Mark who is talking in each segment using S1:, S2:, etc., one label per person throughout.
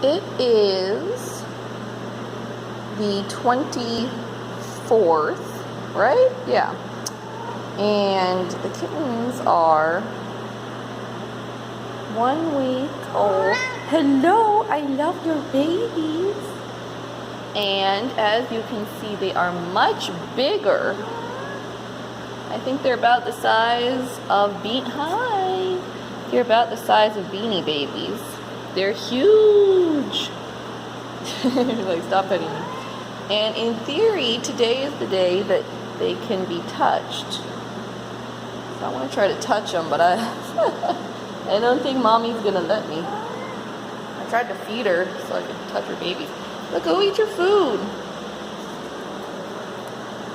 S1: It is the 24th, right? Yeah. And the kittens are 1 week old. Hello, I love your babies. And as you can see, they are much bigger. I think they're about the size of They're about the size of Beanie Babies. They're huge. Like, stop petting me. And in theory, today is the day that they can be touched. So I want to try to touch them, but I don't think mommy's gonna let me. I tried to feed her so I could touch her babies. Look, go eat your food.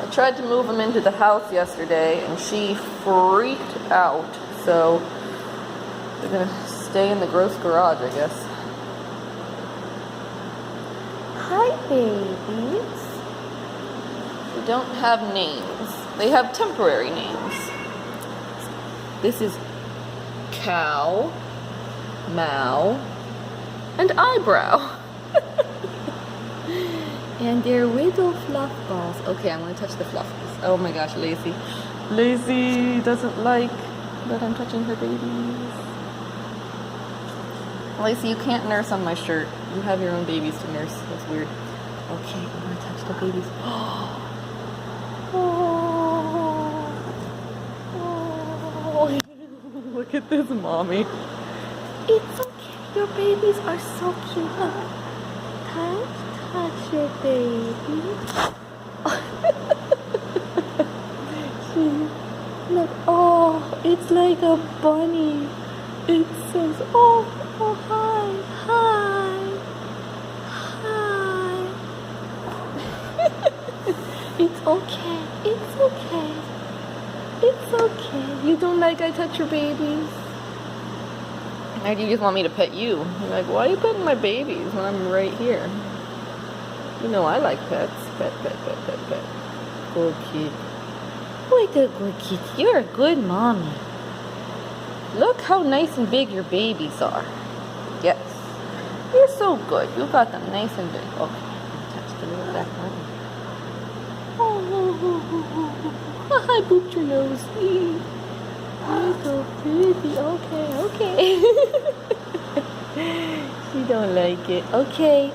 S1: I tried to move them into the house yesterday and she freaked out. So they're gonna stay in the gross garage, I guess. Hi, babies. They don't have names. They have temporary names. This is Cow, Mow, and Eyebrow. And they're little fluff balls. Okay, I'm gonna touch the fluff balls. Oh my gosh, Lacy. Lacy doesn't like that I'm touching her babies. Lacy, you can't nurse on my shirt. You have your own babies to nurse. That's weird. Okay, I'm gonna touch the babies. Oh. Look at this, mommy. It's okay. Your babies are so cute. Touch your baby. Look, oh, it's like a bunny. It says, oh, hi. It's okay. It's okay. You don't like I touch your babies? Or do you just want me to pet you? You're like, why are you petting my babies when I'm right here? You know I like pets. Pet. Good kid. What a good kid. You're a good mommy. Look how nice and big your babies are. Yes. You're so good. You got them nice and big. Okay. Touch the little back one. Oh, I booped your nose. You're so pretty. Okay. She don't like it. Okay.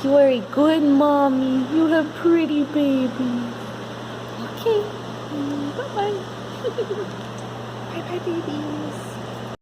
S1: You are a good mommy. You have pretty babies. Okay. Bye-bye. Bye-bye, babies.